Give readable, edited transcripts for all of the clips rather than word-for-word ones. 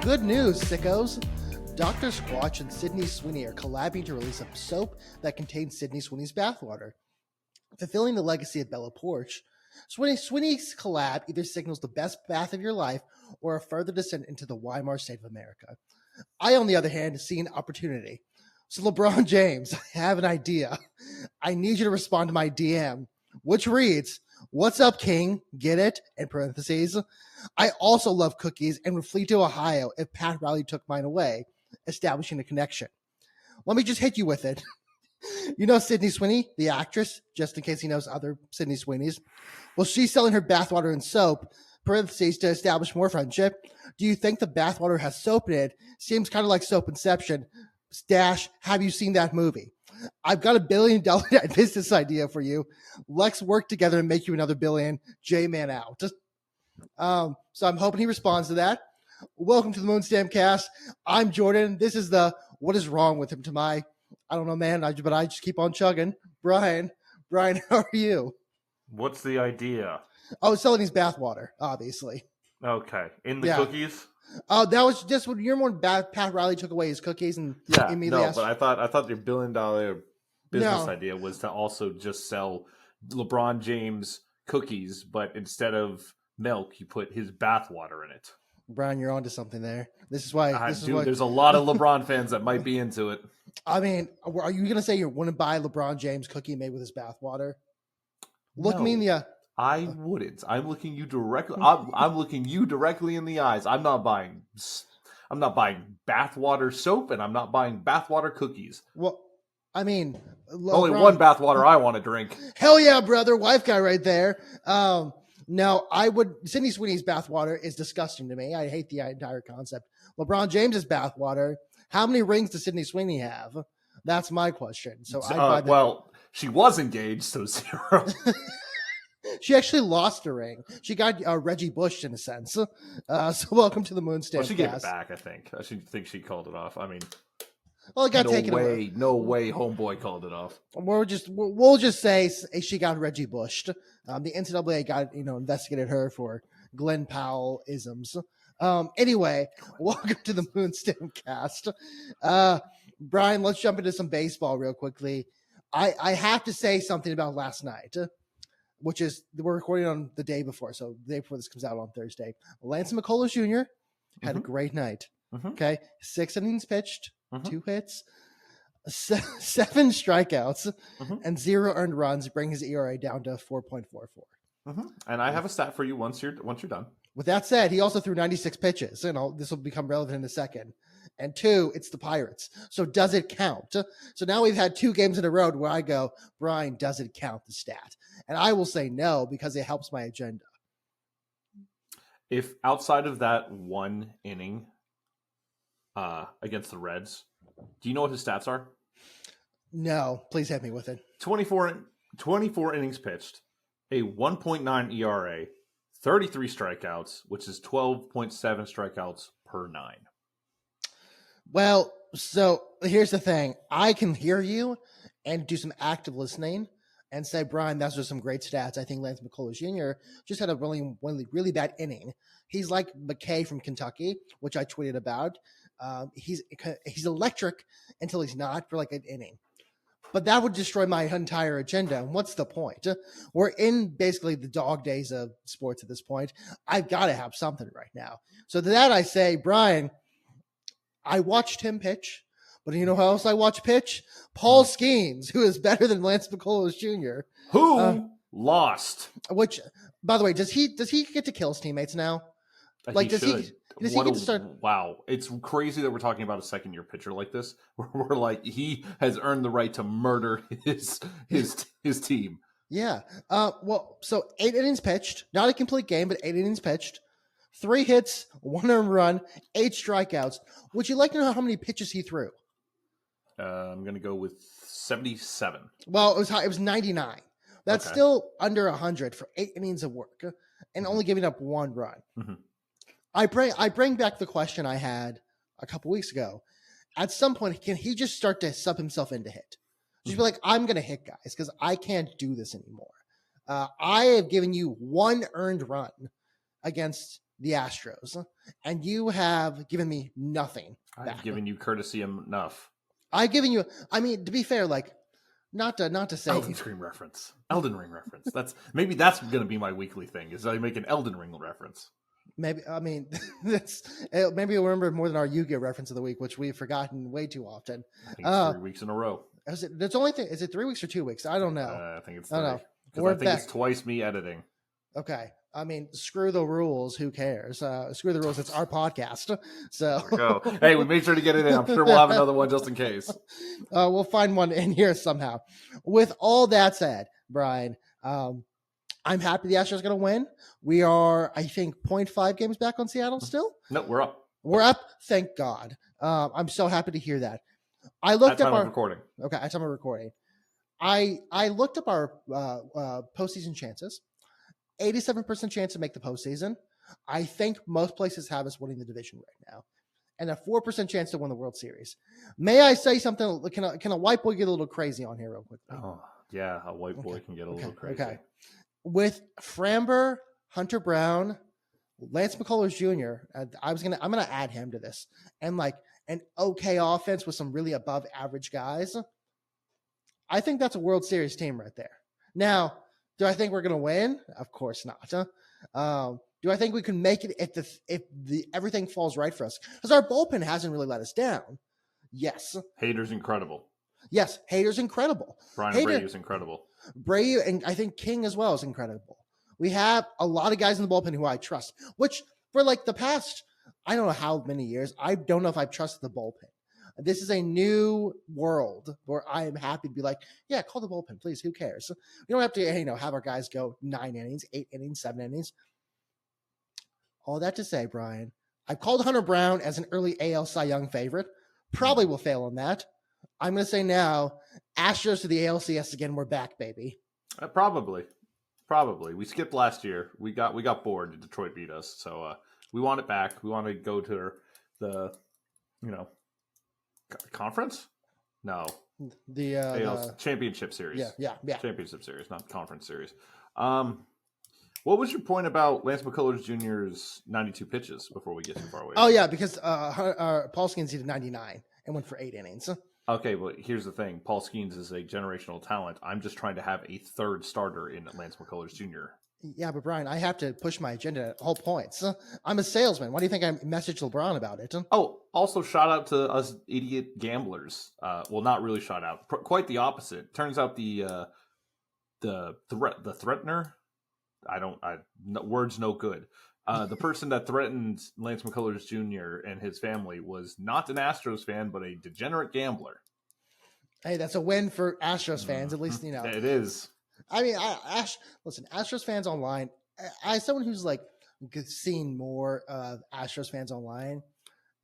Good news, sickos! Dr. Squatch and Sydney Sweeney are collabing to release a soap that contains Sydney Sweeney's bathwater. Fulfilling the legacy of Bella Poarch, Sweeney's collab either signals the best bath of your life or a further descent into the Weimar State of America. I, on the other hand, see an opportunity. So LeBron James, I have an idea. I need you to respond to my DM, which reads, "What's up, King? Get it?" In parentheses. I also love cookies and would flee to Ohio if Pat Riley took mine away, establishing a connection. Let me just hit you with it. You know Sydney Sweeney, the actress, just in case he knows other Sydney Sweeneys. Well, she's selling her bathwater and soap, parentheses, to establish more friendship. Do you think the bathwater has soap in it? Seems kind of like Soap Inception. Dash, have you seen that movie? I've got $1 billion business idea for you. Let's work together and make you another billion. J-Man out. So I'm hoping he responds to that. Welcome to the Moon Stamp Cast. I'm Jordan. This is the what is wrong with him to my, I don't know, man, but I just keep on chugging. Brian, how are you? What's the idea? Oh, selling his bathwater, obviously. Okay. In the cookies? Oh, that was just when you're more Pat Riley took away his cookies and immediately asked. But I thought your $1 billion business idea was to also just sell LeBron James cookies, but instead of milk, you put his bathwater in it. Brian, you're onto something there. This is why. There's a lot of LeBron fans that might be into it. I mean, are you gonna say you want to buy LeBron James cookie made with his bathwater? Look me in the. I wouldn't. I'm looking you directly. I'm looking you directly in the eyes. I'm not buying bathwater soap, and I'm not buying bathwater cookies. Well, I mean, only one bathwater I want to drink. Hell yeah, brother, wife guy right there. No, I would. Sydney Sweeney's bathwater is disgusting to me. I hate the entire concept. LeBron James's bathwater. How many rings does Sydney Sweeney have? That's my question. So well, she was engaged, so 0. She actually lost a ring. She got Reggie Bush in a sense. So welcome to the Moon Stamp Cast. She gave it back, I think. I think she called it off. I mean, well, it got taken away. No way, homeboy called it off. We'll just say she got Reggie Bushed. The NCAA got investigated her for Glenn Powell isms. Anyway, welcome to the Moon Stamp Cast. Brian, let's jump into some baseball real quickly. I have to say something about last night, which is we're recording on the day before, so the day before this comes out on Thursday. Lance McCullers Jr. had a great night. Okay, 6 innings pitched, 2 hits, 7 strikeouts, and 0 earned runs, bring his ERA down to 4.44. And I have a stat for you once you're done. With that said, he also threw 96 pitches, and this will become relevant in a second. And 2, it's the Pirates. So does it count? So now we've had 2 games in a row where I go, Brian, does it count the stat? And I will say no, because it helps my agenda. If outside of that 1 inning against the Reds, do you know what his stats are? No, please hit me with it. 24 innings pitched, a 1.9 ERA, 33 strikeouts, which is 12.7 strikeouts per 9. Well, so here's the thing. I can hear you and do some active listening and say, Brian, those are some great stats. I think Lance McCullers Jr. just had a really bad inning. He's like McKay from Kentucky, which I tweeted about. He's electric until he's not for like an inning. But that would destroy my entire agenda. And what's the point? We're in basically the dog days of sports at this point. I've got to have something right now. So to that I say, Brian, I watched him pitch, but you know who else I watched pitch? Paul Skenes, who is better than Lance McCullers Jr. Who lost? Which, by the way, does he get to kill his teammates now? Like, does he get to start? Wow, it's crazy that we're talking about a second-year pitcher like this. We're like, he has earned the right to murder his team. Yeah. Well, so 8 innings pitched, not a complete game, but 8 innings pitched. 3 hits, 1 earned run, 8 strikeouts. Would you like to know how many pitches he threw? I'm going to go with 77. Well, it was high. It was 99. That's still under 100 for 8 innings of work and only giving up 1 run. I bring back the question I had a couple weeks ago. At some point, can he just start to sub himself into hit? Just be like, I'm going to hit guys because I can't do this anymore. I have given you 1 earned run against the Astros, and you have given me nothing back. I've given you courtesy enough. I've given you. I mean, to be fair, like not to say Elden Ring reference. That's going to be my weekly thing. Is I make an Elden Ring reference. Maybe maybe you'll remember more than our Yu-Gi-Oh reference of the week, which we've forgotten way too often. I think it's 3 weeks in a row. Is it 3 weeks or 2 weeks? I don't know. I think it's 3. Because I think it's twice me editing. Okay. I mean, screw the rules. Who cares? Screw the rules. It's our podcast. So go. Hey, we made sure to get it in. I'm sure we'll have another one just in case. We'll find one in here somehow. With all that said, Brian, I'm happy the Astros are going to win. We are, I think, 0.5 games back on Seattle still. No, we're up. We're up. Thank God. I'm so happy to hear that. I looked up our recording. Okay, at time of recording. I looked up our postseason chances. 87% chance to make the postseason. I think most places have us winning the division right now, and a 4% chance to win the World Series. May I say something? Can a white boy get a little crazy on here real quickly? Oh yeah, a white boy can get a little crazy. Okay. With Framber, Hunter Brown, Lance McCullers Jr., I'm gonna add him to this, and like an okay offense with some really above average guys. I think that's a World Series team right there. Now, do I think we're going to win? Of course not. Do I think we can make it if everything falls right for us? Because our bullpen hasn't really let us down. Yes. Hader's incredible. Yes, Hader's incredible. Brian Brady's incredible. Brady, and I think King as well is incredible. We have a lot of guys in the bullpen who I trust, which for like the past, I don't know how many years, I don't know if I've trusted the bullpen. This is a new world where I am happy to be like, yeah, call the bullpen, please. Who cares? We don't have to, have our guys go 9 innings, 8 innings, 7 innings. All that to say, Brian, I've called Hunter Brown as an early AL Cy Young favorite. Probably will fail on that. I'm going to say now, Astros to the ALCS again. We're back, baby. Probably. We skipped last year. We got bored. Detroit beat us, so we want it back. We want to go to the conference? No. The championship series. Yeah. Championship series, not conference series. What was your point about Lance McCullers Jr.'s 92 pitches before we get too far away? Oh, yeah, because Paul Skenes did 99 and went for 8 innings. Okay, but here's the thing. Paul Skenes is a generational talent. I'm just trying to have a third starter in Lance McCullers Jr. Yeah, but Brian, I have to push my agenda at all points. I'm a salesman. Why do you think I messaged LeBron about it? Oh, also shout out to us idiot gamblers. Well, not really shout out. Quite the opposite. Turns out the threatener. Words no good. The person that threatened Lance McCullers Jr. and his family was not an Astros fan, but a degenerate gambler. Hey, that's a win for Astros fans. At least it is. I mean, listen, Astros fans online, as someone who's like seen more of Astros fans online,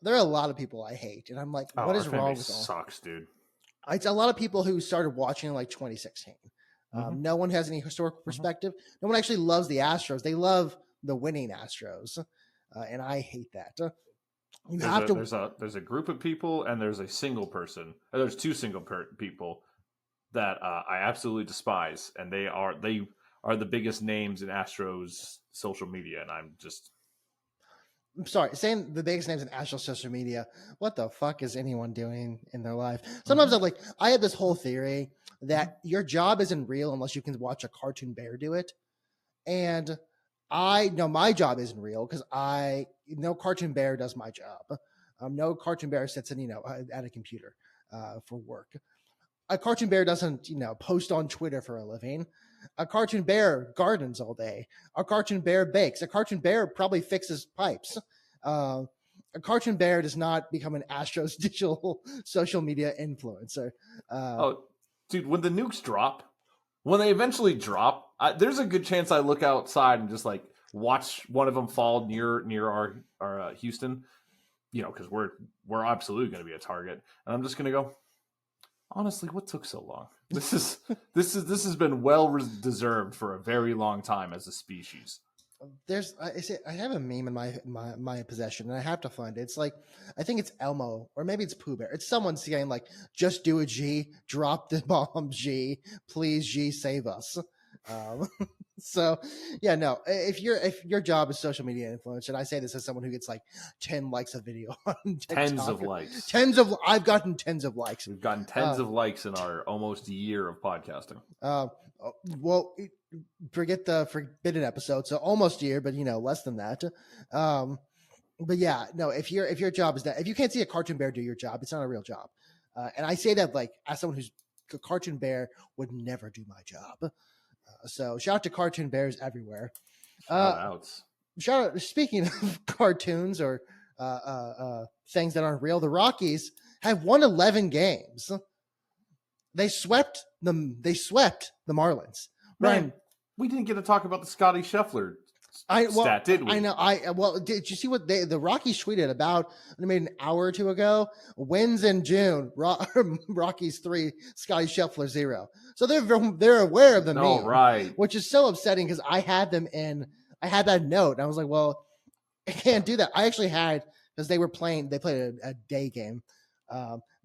there are a lot of people I hate. And I'm like, what is wrong with all? Sucks, dude. It's a lot of people who started watching in like 2016. No one has any historical perspective. No one actually loves the Astros. They love the winning Astros. And I hate that. There's a group of people and there's a single person. There's two single people that I absolutely despise, and they are the biggest names in Astros social media, and I'm sorry, saying the biggest names in Astros social media. What the fuck is anyone doing in their life? Sometimes I have this whole theory that your job isn't real unless you can watch a cartoon bear do it, and I know my job isn't real because no cartoon bear does my job. No cartoon bear sits in at a computer for work. A cartoon bear doesn't, post on Twitter for a living. A cartoon bear gardens all day. A cartoon bear bakes. A cartoon bear probably fixes pipes. A cartoon bear does not become an Astros digital social media influencer. Dude, when the nukes drop, when they eventually drop, there's a good chance I look outside and just like watch one of them fall near our Houston, because we're absolutely going to be a target, and I'm just going to go, honestly, what took so long? This has been well deserved for a very long time as a species. I have a meme in my possession, and I have to find it. It's like, I think it's Elmo, or maybe it's Pooh Bear. It's someone saying like, just do a G, drop the bomb G, please G, save us. So yeah, no. If your job is social media influencer, and I say this as someone who gets like 10 likes a video on TikTok, Tens of likes. I've gotten tens of likes. We've gotten tens of likes in our almost a year of podcasting. Well, forget the forbidden episode, so almost a year, but less than that. But yeah, no. If your job is that, if you can't see a cartoon bear do your job, it's not a real job. And I say that like as someone who's a cartoon bear would never do my job. So shout out to cartoon bears everywhere. Shout out. Speaking of cartoons or things that aren't real, the Rockies have won 11 games. They swept them. They swept the Marlins. Man, we didn't get to talk about the Scotty Scheffler stat, did we? I know. Did you see what the Rockies tweeted about maybe an hour or two ago? Wins in June. Rockies 3, Scotty Scheffler 0. So they're aware of the meme, right? Which is so upsetting because I had them in. I had that note, and I was like, well, I can't do that. I actually had because they played a day game.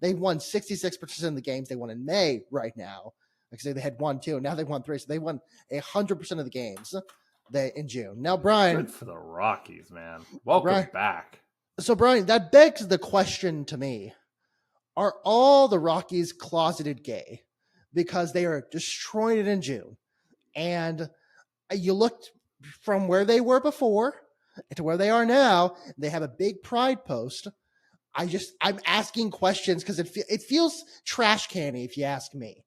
They won 66% of the games they won in May right now. Like I say, they had 1, 2, now they won 3, so they won 100% of the games in June. Now, Brian, good for the Rockies, man. Welcome back. So, Brian, that begs the question to me: are all the Rockies closeted gay because they are destroying it in June? And you looked from where they were before to where they are now. They have a big pride post. I'm asking questions because it feels trash canny, if you ask me.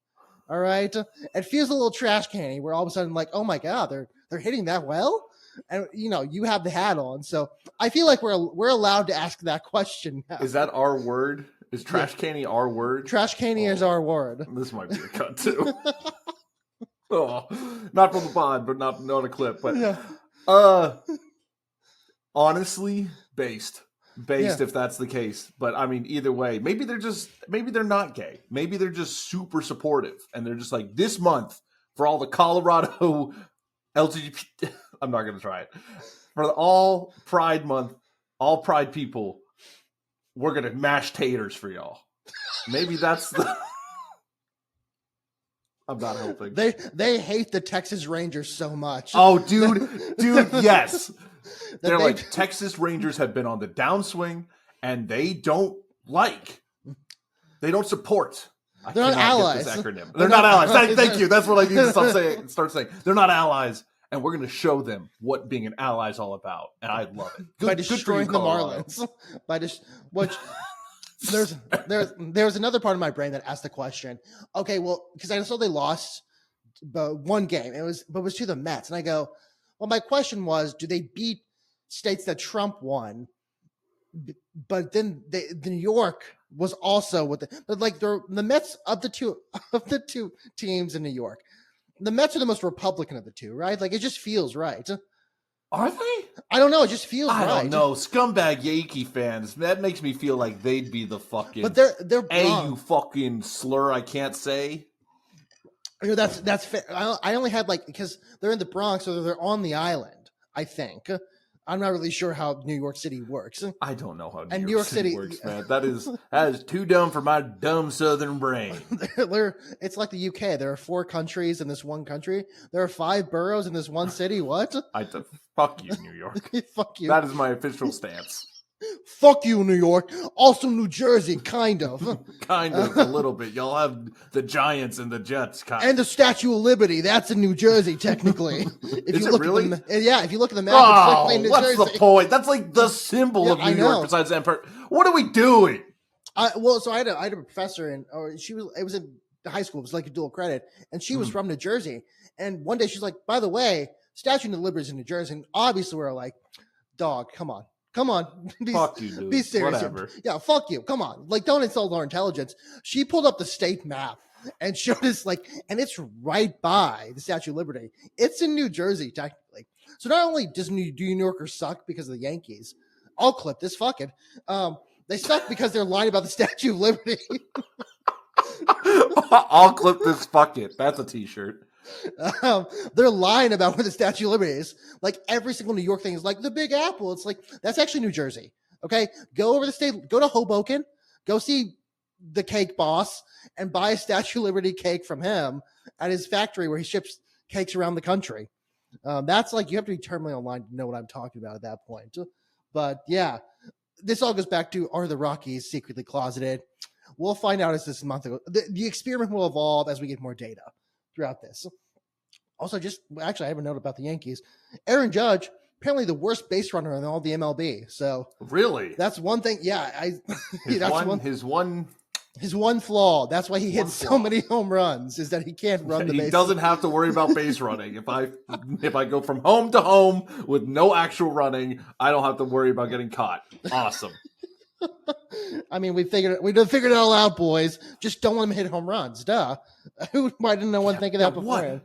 All right, it feels a little trash canny. Where all of a sudden, like, oh my god, they're hitting that well, and you have the hat on, so I feel like we're allowed to ask that question now. Is that our word? Is trash canny our word? Trash canny is our word. This might be a cut too. Not from the pod, but not a clip. But yeah. Honestly, based if that's the case. But I mean, either way, maybe they're not gay. Maybe they're just super supportive, and they're just like, this month for all the Colorado LGBT. I'm not gonna try it for all Pride Month, all Pride people. We're gonna mash taters for y'all. Maybe that's the. I'm not helping. They hate the Texas Rangers so much. Oh, dude, yes. They're like, Texas Rangers have been on the downswing, and they don't support. They're not allies. This acronym. They're not allies. Thank you. That's what I need to start saying. They're not allies, and we're going to show them what being an ally is all about. And I love it. By destroying the Marlins. There's another part of my brain that asked the question. Okay, well, because I saw they lost one game. It was to the Mets, and I go, well, my question was, do they beat states that Trump won? But then the New York was also with the Mets of the two teams in New York. The Mets are the most Republican of the two, right? Like, it just feels right. Are they? I don't know. It just feels right. I don't know. Scumbag Yankee fans. That makes me feel like they'd be the fucking. But they're you fucking slur. I can't say. That's fair. I only had because they're in the Bronx, so they're on the island. I think. I'm not really sure how New York City works. I don't know how New York City works, man. That is too dumb for my dumb Southern brain. It's like the UK. There are 4 countries in this one country. There are 5 boroughs in this one city. What? Fuck you, New York. Fuck you. That is my official stance. Fuck you, New York. Also New Jersey, kind of. Kind of, a little bit. Y'all have the Giants and the Jets. And the Statue of Liberty. That's in New Jersey, technically. Is it really? If you look at the map, it's New Jersey. What's the point? That's like the symbol of New York besides the Empire. What are we doing? So I had a professor, it was in high school. It was like a dual credit. And she was from New Jersey. And one day she's like, by the way, Statue of Liberty is in New Jersey. And obviously we're like, dog, come on. Fuck you, dude. Be serious. Whatever. Yeah, fuck you. Come on. Don't insult our intelligence. She pulled up the state map and showed us and it's right by the Statue of Liberty. It's in New Jersey, technically. So not only do New Yorkers suck because of the Yankees, I'll clip this. Fuck it. They suck because they're lying about the Statue of Liberty. I'll clip this. Fuck it. That's a t-shirt. They're lying about where the Statue of Liberty is. Every single New York thing is the Big Apple. It's that's actually New Jersey. Okay, go over the state, go to Hoboken, go see the cake boss, and buy a Statue of Liberty cake from him at his factory where he ships cakes around the country. That's like you have to be terminally online to know what I'm talking about at that point. But yeah, this all goes back to, are the Rockies secretly closeted? We'll find out as this month goes. The experiment will evolve as we get more data throughout this. Also, I have a note about the Yankees. Aaron Judge, apparently the worst base runner in all the MLB. So really, that's one thing. Yeah, his one flaw. That's why he hits so many home runs, is that he can't run the base. He doesn't have to worry about base running. If I go from home to home with no actual running, I don't have to worry about getting caught. Awesome. I mean, we figured it all out, boys. Just don't let him hit home runs. Duh. Why didn't no one think of that before?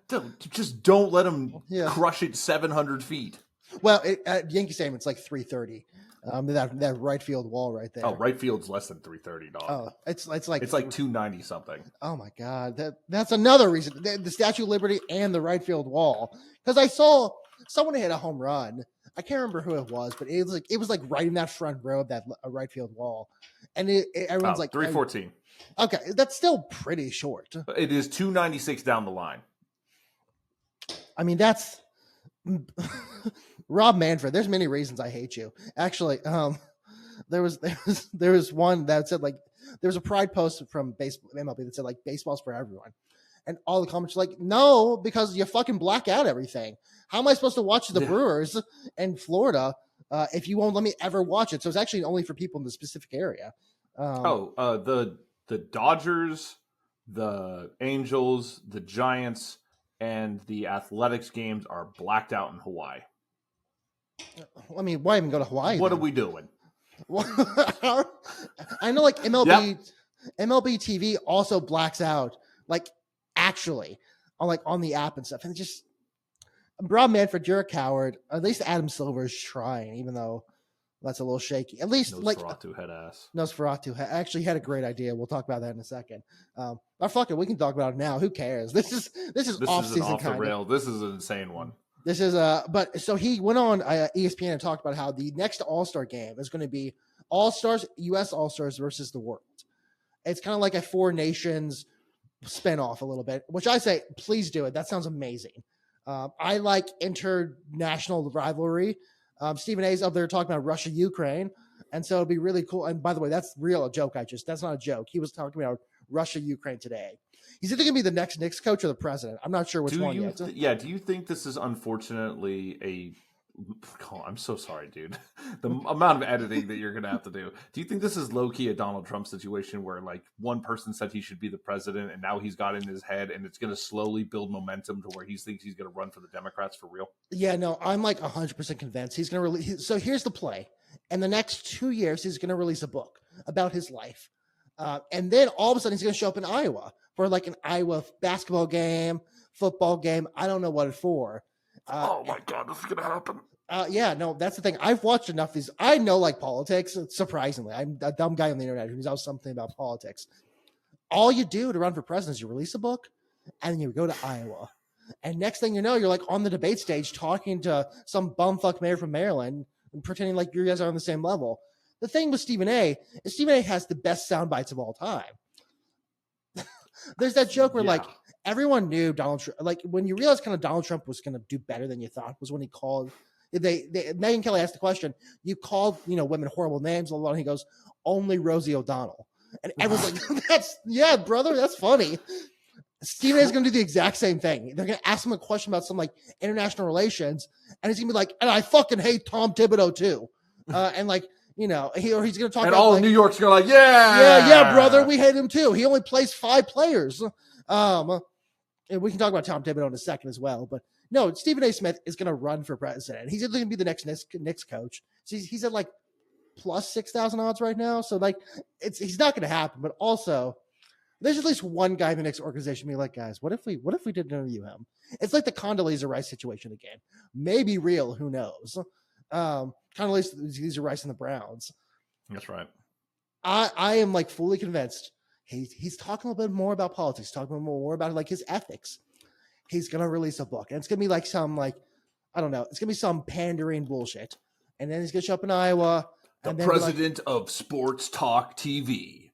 Just don't let him crush it 700 feet. Well, at Yankee Stadium, it's like 330. That right field wall right there. Oh, right field's less than 330, dog. Oh, it's like 290 something. Oh my God, that's another reason. The Statue of Liberty and the right field wall. Because I saw someone hit a home run. I can't remember who it was, but it was like right in that front row of that right field wall, and everyone's like 314. Okay, that's still pretty short. It is 296 down the line. I mean, that's Rob Manfred. There's many reasons I hate you. Actually, there was one that said, like, there was a pride post from MLB that said, like, baseball's for everyone. And all the comments were like, no, because you fucking black out everything. How am I supposed to watch the Brewers in Florida if you won't let me ever watch it? So it's actually only for people in the specific area. The Dodgers, the Angels, the Giants, and the Athletics games are blacked out in Hawaii. I mean, why even go to Hawaii? What are we doing? I know, like, MLB TV also blacks out, like, actually, on the app and stuff. And just, Rob Manfred, you're a coward. At least Adam Silver is trying, even though that's a little shaky. At least, Nosferatu head ass. Nosferatu actually had a great idea. We'll talk about that in a second. Or fuck it, we can talk about it now. Who cares? This is off season, off the rail. This is an insane one. This is but so he went on ESPN and talked about how the next All-Star game is going to be All-Stars, U.S. All-Stars versus the world. It's kind of like a Four Nations spinoff a little bit, which I say, please do it. That sounds amazing. I like international rivalry. Stephen A's up there talking about Russia, Ukraine. And so it'd be really cool. And by the way, that's a joke. That's not a joke. He was talking about Russia, Ukraine today. He's either going to be the next Knicks coach or the president. I'm not sure which one yet. Do you think this is unfortunately I'm so sorry, dude. The amount of editing that you're going to have to do. Do you think this is low-key a Donald Trump situation where, like, one person said he should be the president and now he's got it in his head and it's going to slowly build momentum to where he thinks he's going to run for the Democrats for real? Yeah, no, I'm like 100% convinced he's going to release. So here's the play. In the next 2 years, he's going to release a book about his life. And then all of a sudden he's going to show up in Iowa for like an Iowa basketball game, football game. I don't know what it's for. Oh my God, this is going to happen. Yeah, no, that's the thing. I've watched enough of these. I know, like, politics, surprisingly. I'm a dumb guy on the internet who knows something about politics. All you do to run for president is you release a book and then you go to Iowa. And next thing you know, you're like on the debate stage talking to some bumfuck mayor from Maryland and pretending like you guys are on the same level. The thing with Stephen A is Stephen A has the best sound bites of all time. There's that joke where like everyone knew Donald Trump, like when you realize kind of Donald Trump was going to do better than you thought was when he called, Megyn Kelly asked the question, you called, women horrible names, and he goes, only Rosie O'Donnell. And everyone's like, brother, that's funny. Stephen A is going to do the exact same thing. They're going to ask him a question about some like international relations, and he's going to be like, and I fucking hate Tom Thibodeau too. And like, he's going to talk and about all like, New York's going to like, yeah, brother, we hate him too. He only plays 5 players. And we can talk about Tom Thibodeau in a second as well, but no, Stephen A. Smith is going to run for president. He's either going to be the next Knicks coach. So he's at like plus 6,000 odds right now. So like, he's not going to happen. But also, there's at least one guy in the Knicks organization being like, guys, what if we didn't interview him? It's like the Condoleezza Rice situation again. Maybe real, who knows? Condoleezza Rice and the Browns. That's right. I am like fully convinced. He's talking a little bit more about politics, talking more about like his ethics. He's going to release a book, and it's going to be like some, like, I don't know, it's going to be some pandering bullshit. And then he's going to show up in Iowa. The president of Sports Talk TV.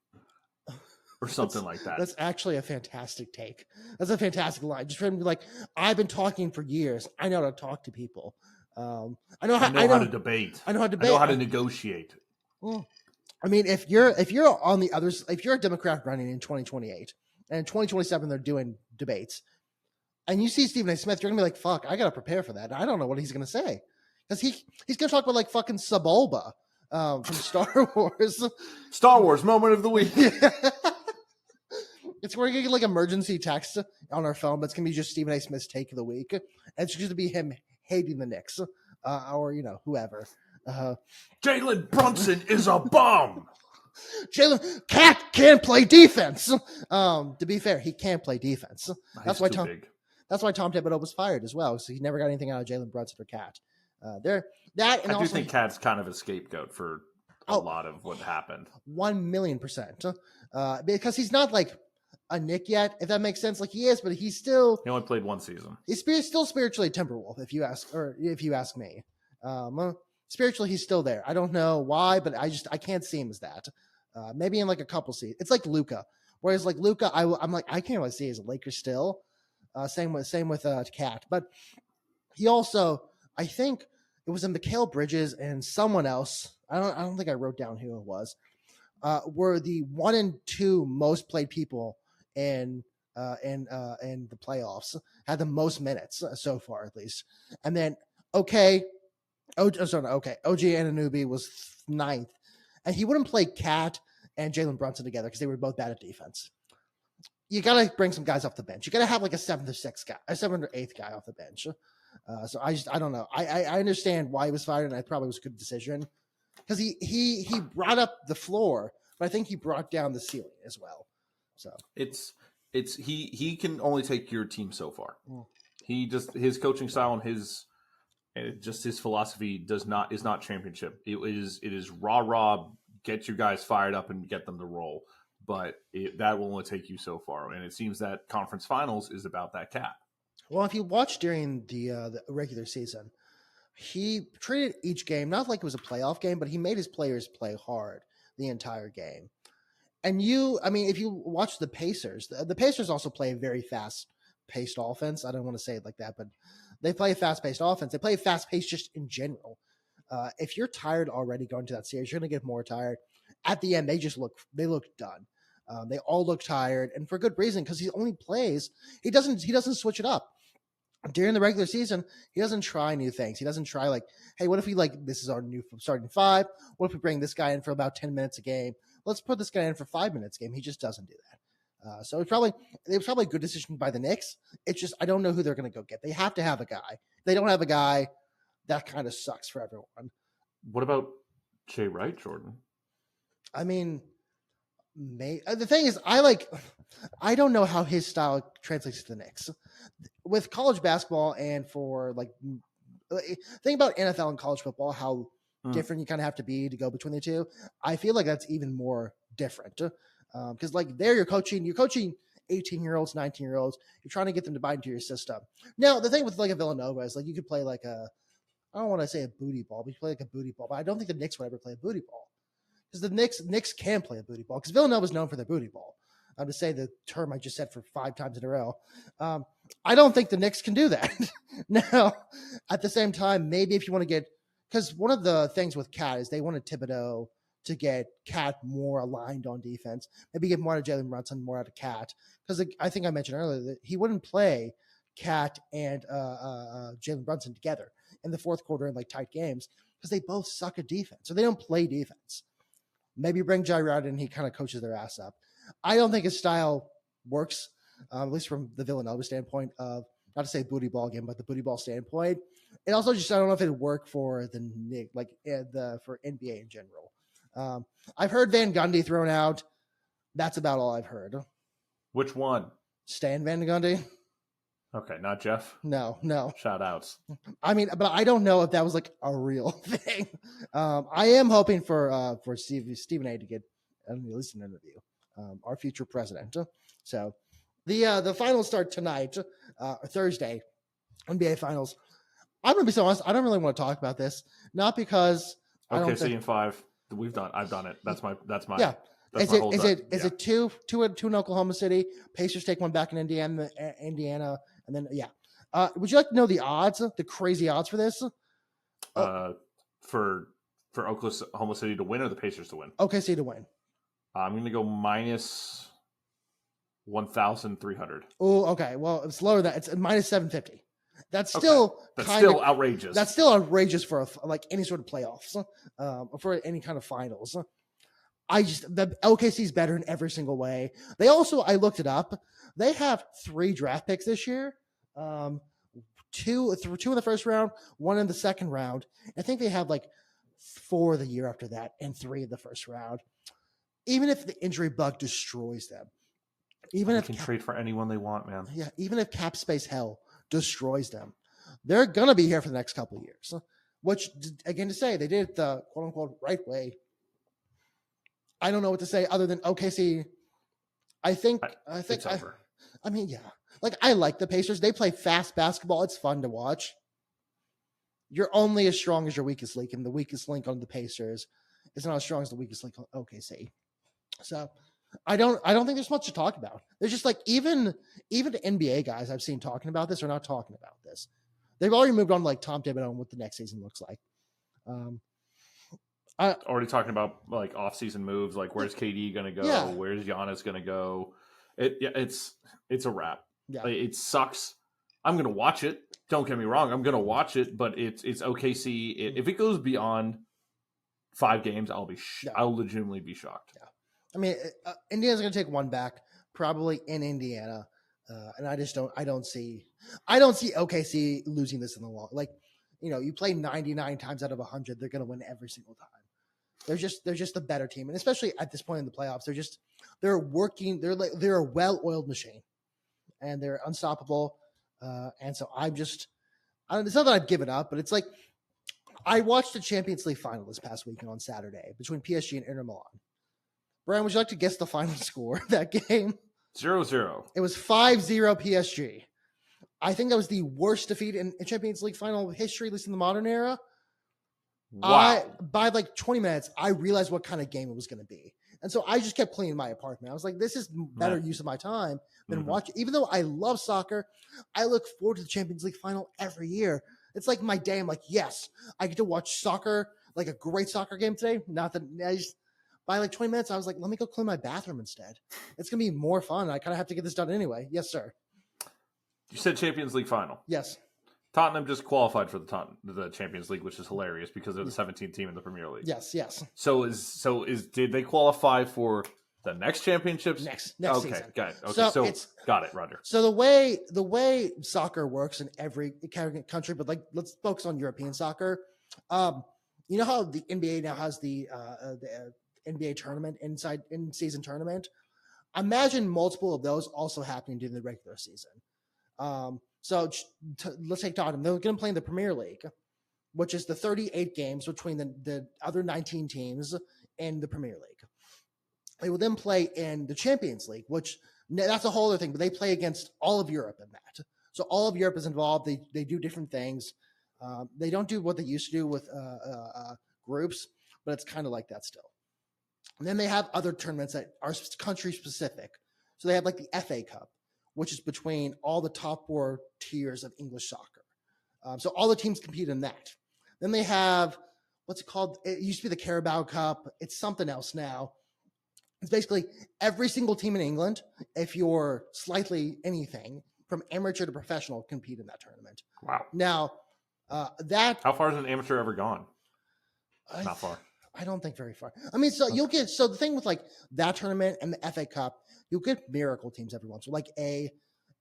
or something like that. That's actually a fantastic take. That's a fantastic line. Just for him to be like, I've been talking for years. I know how to talk to people. I know how to debate. I know how to debate. I know how to negotiate. Well, I mean, if you're on the others, if you're a Democrat running in 2028 and in 2027 they're doing debates, and you see Stephen A. Smith, you're gonna be like, "Fuck, I gotta prepare for that." I don't know what he's gonna say because he's gonna talk about like fucking Sebulba from Star Wars. Star Wars moment of the week. It's we're gonna get like emergency text on our phone, but it's gonna be just Stephen A. Smith's take of the week. And it's just gonna be him hating the Knicks, or whoever. Jalen Brunson is a bum. Jalen Cat can't play defense. To be fair, he can't play defense. That's why Tom Thibodeau was fired as well. So he never got anything out of Jalen Brunson or Cat. I do think Cat's kind of a scapegoat for a lot of what happened. 1,000,000%. Because he's not like a Nick yet, if that makes sense. Like he is, but he only played one season. He's still spiritually a Timberwolf, if you ask me. Spiritually, he's still there. I don't know why, but I can't see him as that. Maybe in like a couple seasons. It's like Luka. Whereas like Luka, I'm like, I can't really see as a Laker still. Same with Cat. But he also, I think it was in Mikal Bridges and someone else. I don't think I wrote down who it was. Were the 1 and 2 most played people in the playoffs, had the most minutes so far at least. And then OG Anunoby was 9th, and he wouldn't play Cat and Jalen Brunson together because they were both bad at defense. You gotta bring some guys off the bench. You gotta have like a 7th or 8th guy off the bench. So I don't know. I understand why he was fired, and I probably was a good decision because he brought up the floor, but I think he brought down the ceiling as well. So he can only take your team so far. His coaching style and his philosophy is not championship. It is rah, get you guys fired up and get them to roll. But that will only take you so far. And it seems that conference finals is about that Cat. Well, if you watch during the regular season, he treated each game not like it was a playoff game, but he made his players play hard the entire game. And if you watch the Pacers, the Pacers also play a very fast-paced offense. I don't want to say it like that, but they play a fast-paced offense. They play fast-paced just in general. If you're tired already going to that series, you're going to get more tired. At the end, they look done. They all look tired, and for good reason, because he only plays. He doesn't switch it up. During the regular season, he doesn't try new things. He doesn't try like, hey, what if this is our new starting 5? What if we bring this guy in for about 10 minutes a game? Let's put this guy in for 5 minutes a game. He just doesn't do that. So it was probably a good decision by the Knicks. It's just I don't know who they're going to go get. They have to have a guy. They don't have a guy. That kind of sucks for everyone. What about Jay Wright, Jordan? I mean, the thing is, I don't know how his style translates to the Knicks. With college basketball and for think about NFL and college football, how different you kind of have to be to go between the two. I feel like that's even more different because there you're coaching 18-year-olds, 19-year-olds. You're trying to get them to buy into your system. Now, the thing with a Villanova is you could play I don't want to say a booty ball, but you play a booty ball. But I don't think the Knicks would ever play a booty ball because the Knicks can play a booty ball because Villanova is known for their booty ball. To say the term I just said for 5 times in a row. I don't think the Knicks can do that. Now, at the same time, maybe if you want to get – because one of the things with Cat is they wanted Thibodeau to get Cat more aligned on defense, maybe get more out of Jalen Brunson, more out of Cat. Because I think I mentioned earlier that he wouldn't play Cat and Jalen Brunson together in the fourth quarter in tight games because they both suck at defense. So they don't play defense. Maybe bring Jairod in and he kind of coaches their ass up. I don't think his style works, at least from the Villanova standpoint of not to say booty ball game, but the booty ball standpoint. It also just I don't know if it'd work for the Knicks, for NBA in general. I've heard Van Gundy thrown out. That's about all I've heard. Which one? Stan Van Gundy. Okay, not Jeff. No. Shout outs. I mean, but I don't know if that was a real thing. I am hoping for Stephen A. to get at least an interview. Our future president. So the finals start tonight, Thursday, NBA finals. I'm gonna be so honest. I don't really want to talk about this, not because OKC in 5. I've done it. That's my yeah. That's Is my it whole is gut. it is it two in Oklahoma City? Pacers take one back in Indiana, and then yeah. Would you like to know the odds, the crazy odds for this? For Oklahoma City to win or the Pacers to win? OKC to win. I'm going to go minus 1,300. Oh, okay. Well, it's lower than it's minus 750. That's still Outrageous. That's still outrageous for like any sort of playoffs, for any kind of finals. The OKC is better in every single way. They also, I looked it up. They have 3 draft picks this year. Two in the first round, 1 in the second round. I think they have like 4 the year after that and 3 in the first round. Even if the injury bug destroys them, They can trade for anyone they want, man. Yeah, even if cap space hell destroys them, they're gonna be here for the next couple of years. Which, again, to say they did it the quote unquote right way. I don't know what to say other than OKC. I think it's over. I mean, yeah. Like, I like the Pacers. They play fast basketball. It's fun to watch. You're only as strong as your weakest link, and the weakest link on the Pacers is not as strong as the weakest link on OKC. So I don't think there's much to talk about. There's just like even the NBA guys I've seen talking about this are not talking about this. They've already moved on to like Tom Thibodeau and what the next season looks like. Already talking about like off-season moves, like where's KD going to go? Yeah. Where's Giannis going to go? It's a wrap. Yeah. It sucks. I'm going to watch it. Don't get me wrong. I'm going to watch it, but it's OKC. If it goes beyond 5 games, I'll legitimately be shocked. Yeah. I mean, Indiana's going to take 1 back, probably in Indiana, and I don't see OKC losing this in the long. Like, you play 99 times out of 100, they're going to win every single time. They're just the better team, and especially at this point in the playoffs, they're working. They're a well-oiled machine, and they're unstoppable. And so it's not that I've given up, but it's like I watched the Champions League final this past weekend on Saturday between PSG and Inter Milan. Brian, would you like to guess the final score of that game? 0-0. It was 5-0 PSG. I think that was the worst defeat in Champions League final history, at least in the modern era. Wow. By like 20 minutes, I realized what kind of game it was going to be. And so I just kept cleaning my apartment. I was like, this is better use of my time than watch. Even though I love soccer, I look forward to the Champions League final every year. It's like my day. I'm like, yes, I get to watch soccer, like a great soccer game today. Not that by like 20 minutes, I was like, let me go clean my bathroom instead. It's going to be more fun. I kind of have to get this done anyway. Yes, sir. You said Champions League final. Yes. Tottenham just qualified for the Champions League, which is hilarious because they're the 17th team in the Premier League. Yes. So did they qualify for the next championships? Next okay, season. Got it. Okay, so got it, Roger. So the way soccer works in every country, but like let's focus on European soccer. You know how the NBA now has the NBA tournament in season tournament? Imagine multiple of those also happening during the regular season. So let's take Tottenham. They're going to play in the Premier League, which is the 38 games between the other 19 teams in the Premier League. They will then play in the Champions League, which that's a whole other thing, but they play against all of Europe in that. So all of Europe is involved. They do different things. They don't do what they used to do with groups, but it's kind of like that still. And then they have other tournaments that are country specific. So they have like the FA Cup, which is between all the top 4 tiers of English soccer. So all the teams compete in that. Then they have, what's it called? It used to be the Carabao Cup. It's something else now. It's basically every single team in England, if you're slightly anything, from amateur to professional, compete in that tournament. Wow. Now, how far has an amateur ever gone? Not far. I don't think very far. I mean, so you'll get, so the thing with like that tournament and the FA Cup, you'll get miracle teams every once in a while, like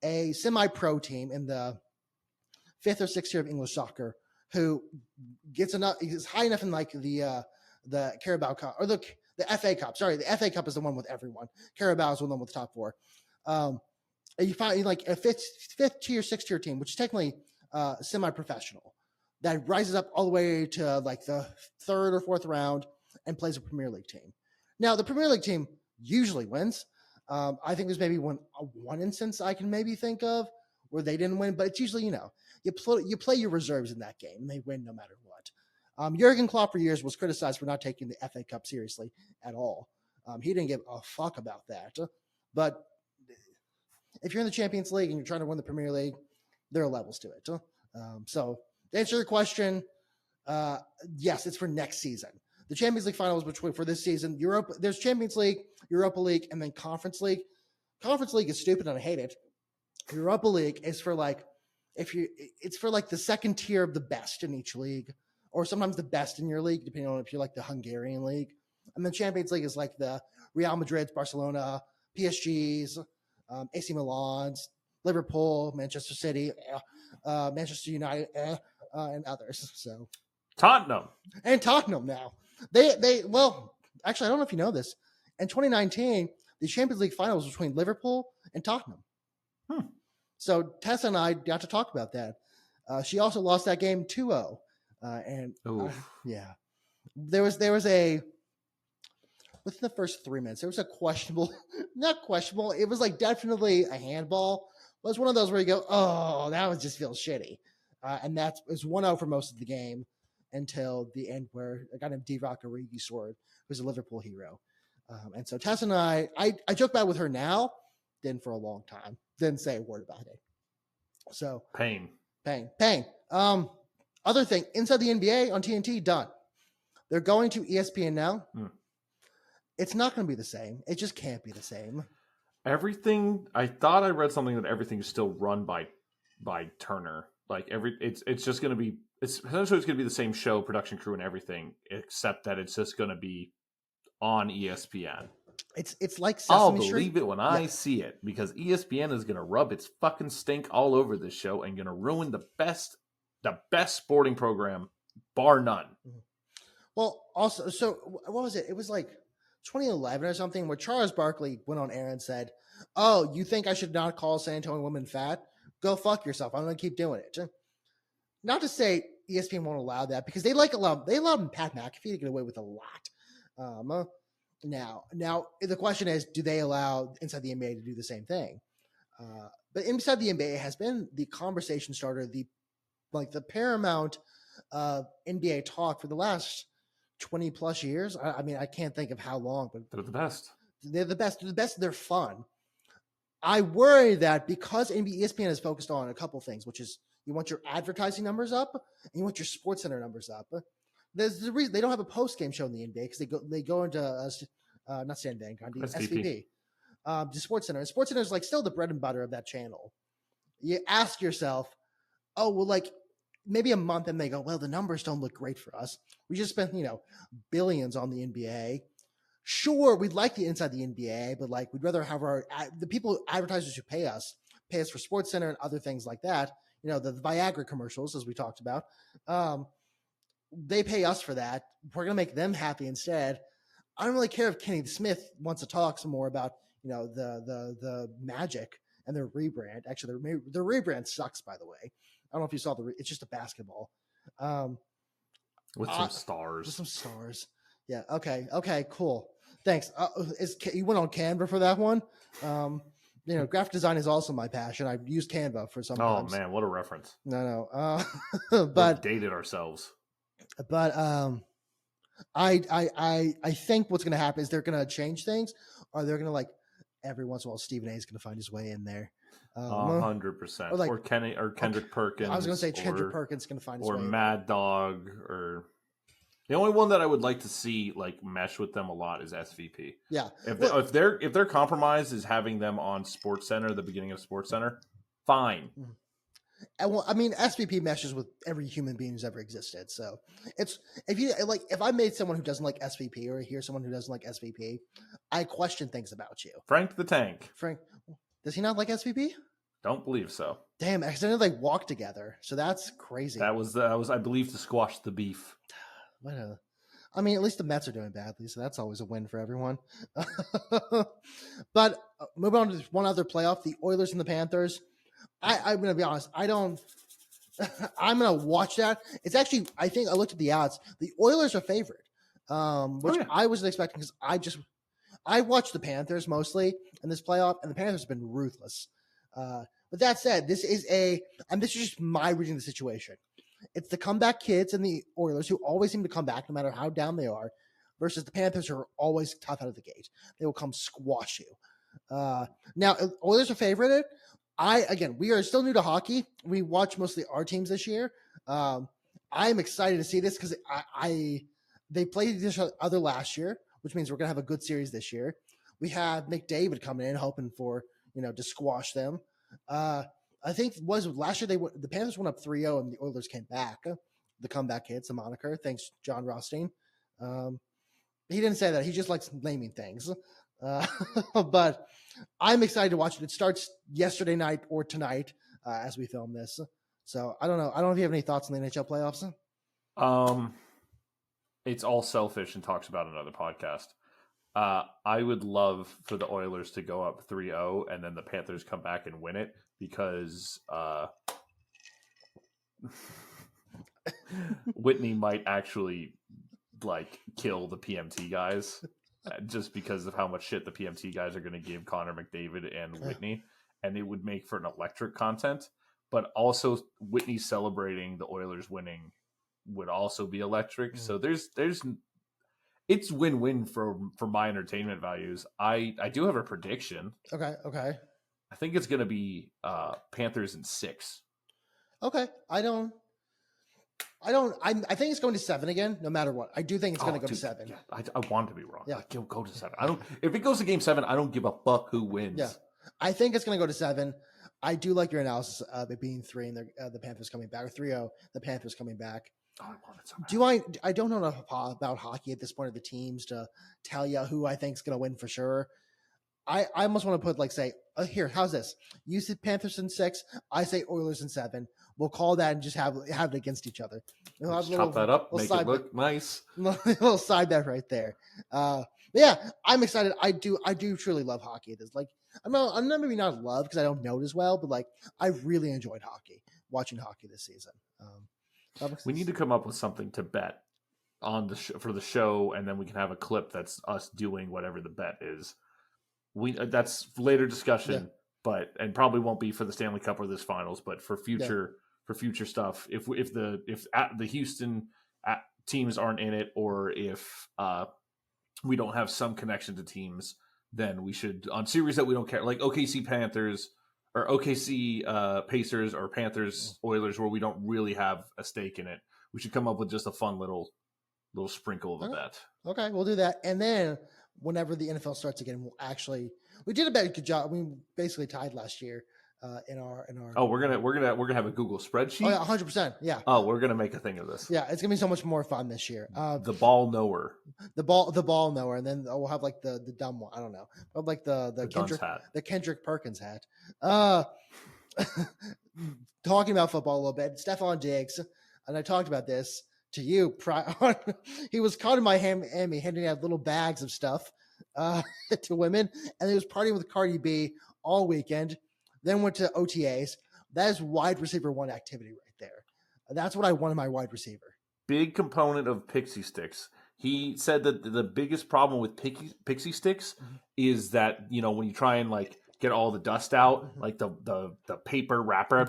a semi-pro team in the 5th or 6th tier of English soccer who gets enough, is high enough in like the Carabao Cup or the FA Cup. Sorry, the FA Cup is the one with everyone. Carabao is the one with the top 4. And you find like a 5th tier, 6th tier team, which is technically semi-professional, that rises up all the way to like the 3rd or 4th round and plays a Premier League team. Now, the Premier League team usually wins. I think there's maybe one instance I can maybe think of where they didn't win, but it's usually, you play your reserves in that game and they win no matter what. Jurgen Klopp for years was criticized for not taking the FA Cup seriously at all. He didn't give a fuck about that. But if you're in the Champions League and you're trying to win the Premier League, there are levels to it. So to answer your question, yes, it's for next season. The Champions League finals between for this season, there's Champions League, Europa League, and then Conference League. Conference League is stupid and I hate it. Europa League is for it's for the second tier of the best in each league, or sometimes the best in your league, depending on if you're like the Hungarian league. And the Champions League is like the Real Madrid, Barcelona, PSGs, AC Milan's, Liverpool, Manchester City, Manchester United, and others. So Tottenham now. They actually, I don't know if you know this. In 2019, the Champions League finals was between Liverpool and Tottenham. So Tessa and I got to talk about that. She also lost that game 2-0. Yeah, there was a within the first 3 minutes, there was a not questionable. It was like definitely a handball. It was one of those where you go, oh, that was just feels shitty. And it was 1-0 for most of the game until the end where a guy named Divock Origi scored, who's a Liverpool hero. And so Tessa and I joke about it with her now, didn't for a long time. Didn't say a word about it. So pain. Other thing, Inside the NBA on TNT, done. They're going to ESPN now. It's not going to be the same. It just can't be the same. Everything, I thought I read something that everything is still run by Turner. Like it's just going to be, it's essentially it's going to be the same show, production crew and everything, except that it's just going to be on ESPN. It's like Sesame I'll Street. believe it when I see it, because ESPN is going to rub its fucking stink all over this show and going to ruin the best sporting program, bar none. Well, also, so what was it? It was like 2011 or something where Charles Barkley went on air and said, "Oh, you think I should not call San Antonio women fat? Go fuck yourself. I'm going to keep doing it." Not to say ESPN won't allow that, because they allowed Pat McAfee to get away with a lot. Now the question is, do they allow Inside the NBA to do the same thing? But Inside the NBA has been the conversation starter, the paramount NBA talk for the last 20 plus years. I mean, I can't think of how long, but they're the best. They're the best. They're the best. They're fun. I worry that because ESPN is focused on a couple things, which is you want your advertising numbers up and you want your Sports Center numbers up. There's the reason they don't have a post game show in the NBA, because they go into not Stan Van Gundy, SVP, to Sports Center. And Sports Center is still the bread and butter of that channel. You ask yourself, oh well, maybe a month, and they go, well, the numbers don't look great for us. We just spent billions on the NBA. Sure, we'd like the Inside the NBA, but we'd rather have the advertisers who pay us for Sports Center and other things like that. The Viagra commercials, as we talked about. They pay us for that. We're going to make them happy instead. I don't really care if Kenny Smith wants to talk some more about, the Magic and their rebrand. Actually, their rebrand sucks, by the way. I don't know if you saw it's just a basketball. With some stars. With some stars. Yeah. Okay, cool. Thanks. You went on Canva for that one? Graphic design is also my passion. I've used Canva for some Oh times. man, what a reference. No. But we've dated ourselves. But I think what's going to happen is they're going to change things, or they're going to every once in a while Stephen A is going to find his way in there. 100%. Or Kendrick Perkins. I was going to say Kendrick Perkins is going to find his way. Or Mad Dog. Or the only one that I would like to see mesh with them a lot is SVP. Yeah. If their compromise is having them on SportsCenter, the beginning of SportsCenter, fine. Well, I mean, SVP meshes with every human being who's ever existed. So it's if I made someone who doesn't like SVP, or hear someone who doesn't like SVP, I question things about you. Frank the Tank. Frank, does he not like SVP? Don't believe so. Damn, accidentally walk together. So that's crazy. That was I believe, to squash the beef. I mean, at least the Mets are doing badly, so that's always a win for everyone. But moving on to one other playoff, the Oilers and the Panthers. I'm going to be honest. I'm going to watch that. It's actually, I think I looked at the odds. The Oilers are favored, which I wasn't expecting, because I watched the Panthers mostly in this playoff, and the Panthers have been ruthless. But that said, this is just my reading of the situation. It's the comeback kids and the Oilers who always seem to come back no matter how down they are. versus the Panthers, who are always tough out of the gate. They will come squash you. Now, Oilers are favorited. We are still new to hockey. We watch mostly our teams this year. I'm excited to see this because they played each other last year, which means we're going to have a good series this year. We have McDavid coming in, hoping for, to squash them. I think last year the Panthers went up 3-0 and the Oilers came back. The comeback hits, the moniker. Thanks, John Rothstein. He didn't say that. He just likes naming things. But I'm excited to watch it. It starts yesterday night or tonight as we film this. So I don't know. I don't know if you have any thoughts on the NHL playoffs. It's all selfish and talks about another podcast. I would love for the Oilers to go up 3-0 and then the Panthers come back and win it because Whitney might actually kill the PMT guys just because of how much shit the PMT guys are going to give Connor McDavid and Whitney, and it would make for an electric content. But also Whitney celebrating the Oilers winning would also be electric. So it's win-win for my entertainment values. I do have a prediction. Okay. I think it's going to be Panthers in 6. Okay. I think it's going to 7 again, no matter what. I do think it's going to go to 7. Yeah, I want to be wrong. Yeah. Go to 7. If it goes to game 7, I don't give a fuck who wins. Yeah. I think it's going to go to 7. I do like your analysis of it being 3 and the Panthers coming back, or 3-0, the Panthers coming back. Oh, I want it so bad. I don't know enough about hockey at this point of the teams to tell you who I think is going to win for sure. I almost want to put here, how's this? You said Panthers in 6, I say Oilers in 7. We'll call that and just have it against each other. We'll chop that up, make it look nice. Little side bet right there. Yeah, I'm excited. I do truly love hockey. It's I'm not maybe not in love because I don't know it as well, but I really enjoyed watching hockey this season. We need to come up with something to bet on for the show, and then we can have a clip that's us doing whatever the bet is. That's later discussion, and probably won't be for the Stanley Cup or this finals, but for future stuff. If the Houston teams aren't in it, or if we don't have some connection to teams, then we should, on series that we don't care, like OKC Panthers or OKC Pacers or Panthers Oilers, where we don't really have a stake in it, we should come up with just a fun little sprinkle of a bet. Okay, we'll do that. And then whenever the NFL starts again, we did a better good job. We basically tied last year in our. Oh, we're gonna have a Google spreadsheet. Oh yeah, 100%. Yeah. Oh, we're gonna make a thing of this. Yeah, it's gonna be so much more fun this year. The ball knower. The ball knower, and then we'll have the dumb one. I don't know, but the Kendrick Perkins hat. Talking about football a little bit, Stephon Diggs, and I talked about this to you. He was caught in Miami handing out little bags of stuff to women, and he was partying with Cardi B all weekend. Then went to OTAs. That is wide receiver 1 activity right there. That's what I want in my wide receiver. Big component of pixie sticks. He said that the biggest problem with pixie sticks is that, when you try and get all the dust out, the paper wrapper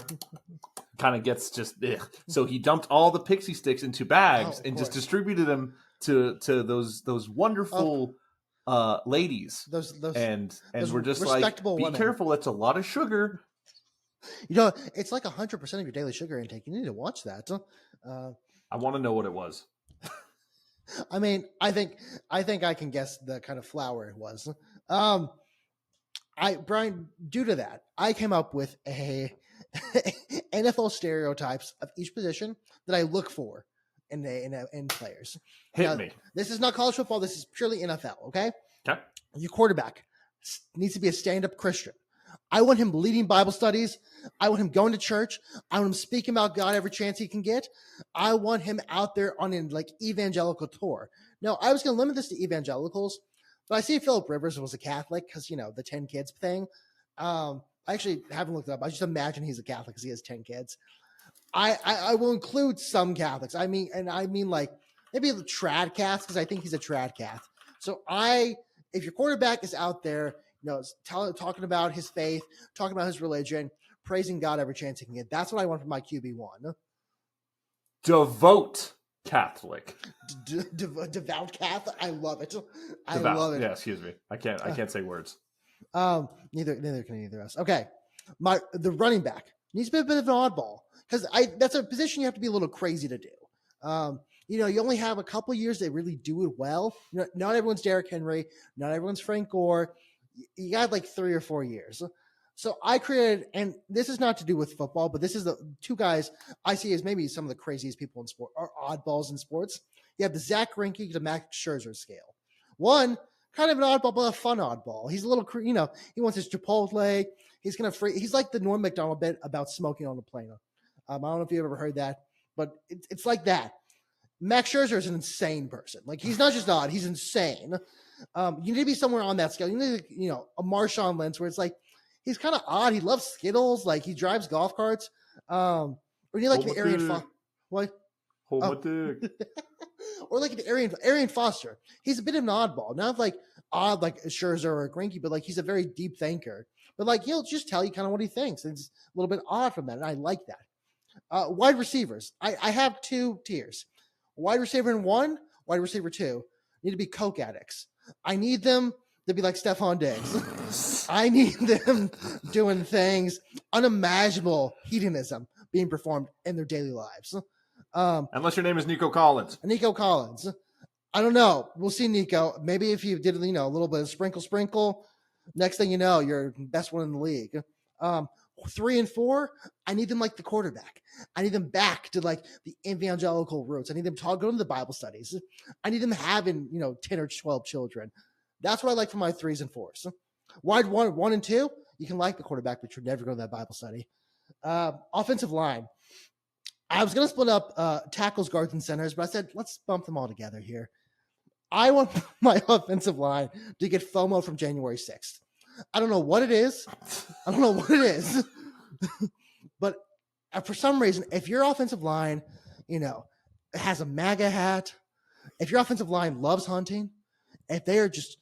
kind of gets just ugh. So he dumped all the pixie sticks into bags and just distributed them to those wonderful ladies. Those we're just be women. Careful, that's a lot of sugar. It's 100% of your daily sugar intake. You need to watch that. I want to know what it was. I mean, I think I can guess the kind of flour it was. Brian, due to that, I came up with a NFL stereotypes of each position that I look for in players. Hit me. This is not college football. This is purely NFL. Okay. Okay. Your quarterback needs to be a stand-up Christian. I want him leading Bible studies. I want him going to church. I want him speaking about God every chance he can get. I want him out there on an evangelical tour. Now, I was going to limit this to evangelicals, but I see Philip Rivers was a Catholic because, the 10 kids thing. I actually haven't looked it up. I just imagine he's a Catholic because he has 10 kids. I will include some Catholics. I mean maybe the trad Caths because I think he's a trad Cath. So if your quarterback is out there, talking about his faith, talking about his religion, praising God every chance he can get, that's what I want from my QB1. Devote Catholic. Devout Catholic. I love it. I Devout. love it. Yeah, excuse me. I can't say words. Neither can either of us. Okay. The running back needs to be a bit of an oddball because that's a position you have to be a little crazy to do. You only have a couple years that really do it well. Not everyone's Derrick Henry, not everyone's Frank Gore. You got like 3 or 4 years. So I created, and this is not to do with football, but this is the two guys I see as maybe some of the craziest people in sport, or oddballs in sports. You have the Zach Greinke to Max Scherzer scale. One, kind of an oddball, but a fun oddball. He's a little, he wants his Chipotle. He's like the Norm Macdonald bit about smoking on a plane. I don't know if you've ever heard that, but it's like that. Max Scherzer is an insane person. Like, he's not just odd, he's insane. You need to be somewhere on that scale. You need, a Marshawn Lynch where it's like, he's kind of odd. He loves Skittles. Like, he drives golf carts. Or you need like the Arian what? Hold my dick. Or like an Arian Foster. He's a bit of an oddball. Not like odd like a Scherzer or a Greinke, but like he's a very deep thinker. But like he'll just tell you kind of what he thinks. It's a little bit odd from that, and I like that. Wide receivers. I have 2 tiers. Wide receiver in 1, wide receiver 2 need to be coke addicts. I need them to be like Stephon Diggs. I need them doing things, unimaginable hedonism being performed in their daily lives. Unless your name is Nico Collins. Nico Collins. I don't know. We'll see, Nico. Maybe if you did, a little bit of sprinkle, next thing you know, you're the best one in the league. 3 and 4, I need them like the quarterback. I need them back to like the evangelical roots. I need them going to the Bible studies. I need them having, 10 or 12 children. That's what I like for my 3s and 4s. Wide 1 and 2, you can like the quarterback, but you're never going to that Bible study. Offensive line. I was going to split up tackles, guards, and centers, but I said, let's bump them all together here. I want my offensive line to get FOMO from January 6th. I don't know what it is. But for some reason, if your offensive line, has a MAGA hat, if your offensive line loves hunting, if they're just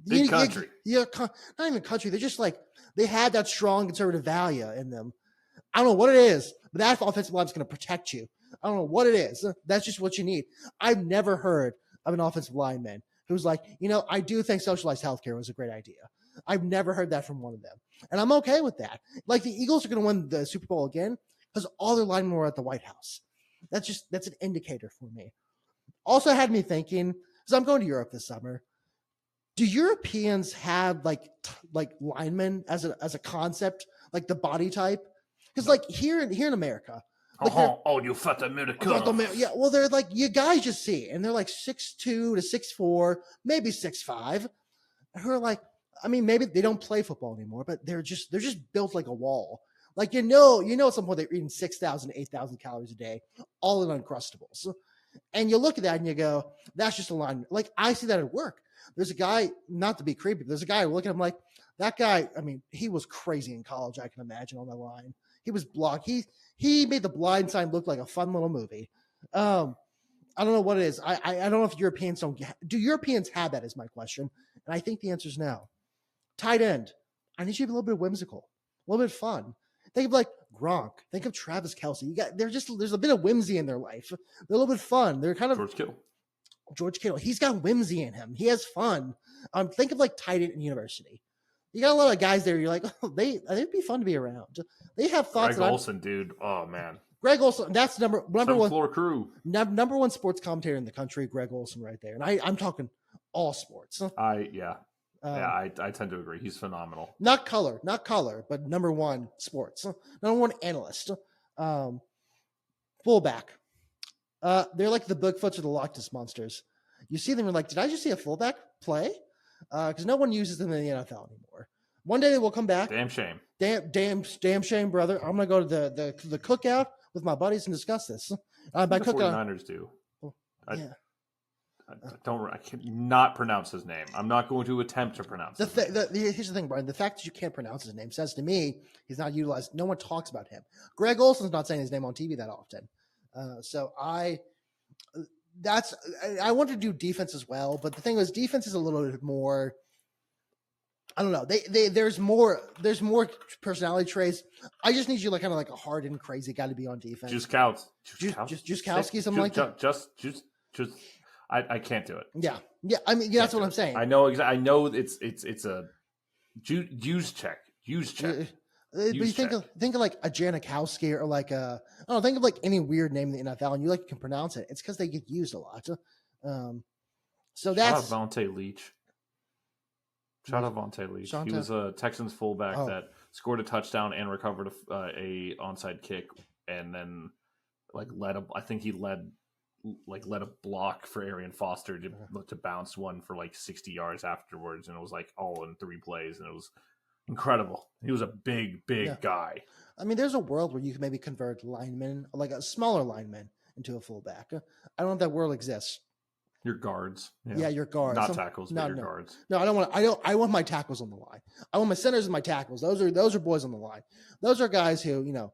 big country. Not even country. They're just like, they had that strong conservative value in them. I don't know what it is, but that offensive line is going to protect you. I don't know what it is. That's just what you need. I've never heard of an offensive lineman who's like, I do think socialized healthcare was a great idea. I've never heard that from one of them. And I'm okay with that. Like, the Eagles are going to win the Super Bowl again because all their linemen were at the White House. That's an indicator for me. Also had me thinking, because I'm going to Europe this summer, do Europeans have like linemen as a concept, like the body type? Because like here in America, like you fat American. Yeah, well, they're like, you guys just see, and they're like 6'2" to 6'4", maybe 6'5", who are like, I mean, maybe they don't play football anymore, but they're just built like a wall. Like, at some point they're eating 6,000 to 8,000 calories a day, all in Uncrustables. And you look at that and you go, that's just a line. Like, I see that at work. There's a guy, not to be creepy, but there's a guy looking at him like, that guy, I mean, he was crazy in college, I can imagine, on the line. He was blocked. He made the blind sign look like a fun little movie. I don't know what it is. I don't know if Europeans do Europeans have that, is my question. And I think the answer is no. Tight end. I need you to be a little bit whimsical, a little bit fun. Think of like Gronk. Think of Travis Kelce. There's a bit of whimsy in their life. They're a little bit fun. They're kind of George Kittle. He's got whimsy in him. He has fun. Think of like tight end in university. You got a lot of guys there. You're like, they'd be fun to be around. They have thoughts. Greg Olson, dude. Oh man. Greg Olson. That's number one floor crew. Number one sports commentator in the country. Greg Olson, right there. And I'm talking all sports. I tend to agree. He's phenomenal. Not color, but number one sports. Number one analyst. Fullback. They're like the Bigfoots or the Loch Ness Monsters. You see them, you're like, did I just see a fullback play? Because no one uses them in the NFL anymore. One day they will come back. Damn shame. Damn shame, brother. I'm gonna go to the cookout with my buddies and discuss this. By the cookout, 49ers do. Yeah. I cannot pronounce his name. I'm not going to attempt to pronounce it. Here's the thing, Brian. The fact that you can't pronounce his name says to me he's not utilized. No one talks about him. Greg Olson's not saying his name on TV that often. So I want to do defense as well. But the thing is, defense is a little bit more I don't know. There's more personality traits. I just need you like kind of like a hardened, crazy guy to be on defense. Just counts. Juskowski, something like that. Just. I can't do it. Yeah. I mean, that's what I'm saying. I know exactly. I know it's a use check. But you think of like a Janikowski or like I don't know, think of like any weird name in the NFL and you like can pronounce it. It's because they get used a lot. So that's Vontae Leach. Shout out Vontae Leach. He was a Texans fullback that scored a touchdown and recovered a onside kick, and then like led a block for Arian Foster to bounce one for like 60 yards afterwards, and it was like all in 3 plays, and it was incredible. He was a big guy. I mean, there's a world where you can maybe convert linemen, like a smaller lineman, into a fullback. I don't know if that world exists. Your guards. Yeah, your guards. Not tackles, but your guards. No, I want my tackles on the line. I want my centers and my tackles. Those are boys on the line. Those are guys who,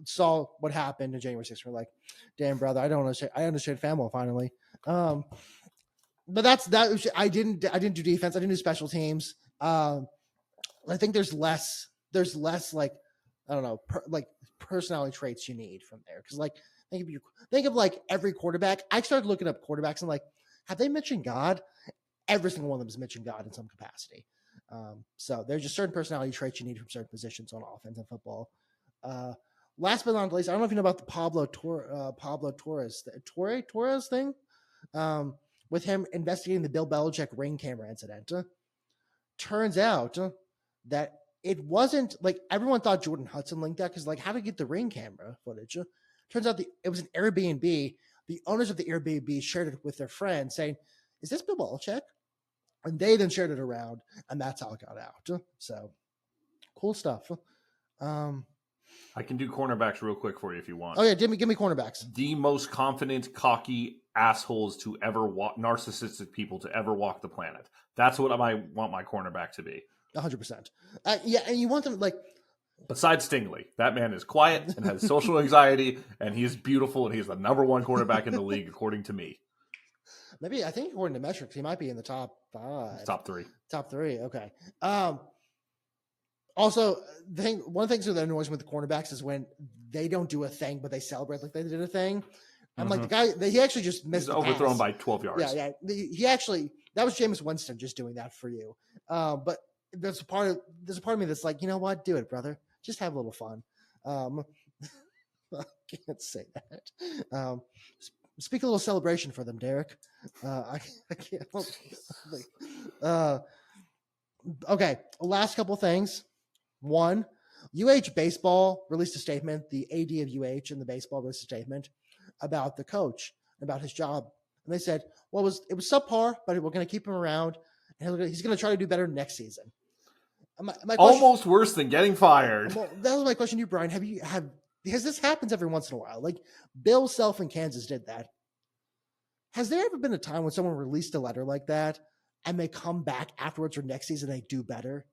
saw what happened in January 6th. We're like, damn, brother, I understand FAML finally. But that. I didn't do defense. I didn't do special teams. I think there's less like, I don't know, like personality traits you need from there. Cause like, think of like every quarterback. I started looking up quarterbacks and like, have they mentioned God? Every single one of them has mentioned God in some capacity. So there's just certain personality traits you need from certain positions on offense and football. Last but not least, I don't know if you know about the Pablo Torres thing, with him investigating the Bill Belichick ring camera incident. Turns out that it wasn't like everyone thought Jordan Hudson linked that because like how to get the ring camera footage. Turns out it was an Airbnb. The owners of the Airbnb shared it with their friends saying, is this Bill Belichick? And they then shared it around, and that's how it got out. So, cool stuff. I can do cornerbacks real quick for you if you want. Oh, yeah, give me cornerbacks. The most confident, cocky assholes to ever walk, narcissistic people to ever walk the planet. That's what I want my cornerback to be. 100%. Yeah, and you want them, like... Besides Stingley, that man is quiet and has social anxiety, and he is beautiful, and he is the number 1 quarterback in the league, according to me. Maybe, I think according to metrics, he might be in the top 5. Top 3. Top 3, okay. Also, one of the things that annoys me with the cornerbacks is when they don't do a thing, but they celebrate like they did a thing. I'm like, the guy, he actually just missed the overthrown pass. by 12 yards. Yeah. He actually, that was Jameis Winston just doing that for you. But there's a part of me that's like, you know what? Do it, brother. Just have a little fun. I can't say that. Speak a little celebration for them, Derek. I can't. Okay, last couple things. One, baseball released a statement. The AD of and the baseball released a statement about the coach, about his job. And they said, well, it was subpar, but we're going to keep him around. And he's going to try to do better next season. My almost worse than getting fired. Well, that was my question to you, Brian. Because this happens every once in a while. Like Bill Self in Kansas did that. Has there ever been a time when someone released a letter like that and they come back afterwards or next season they do better?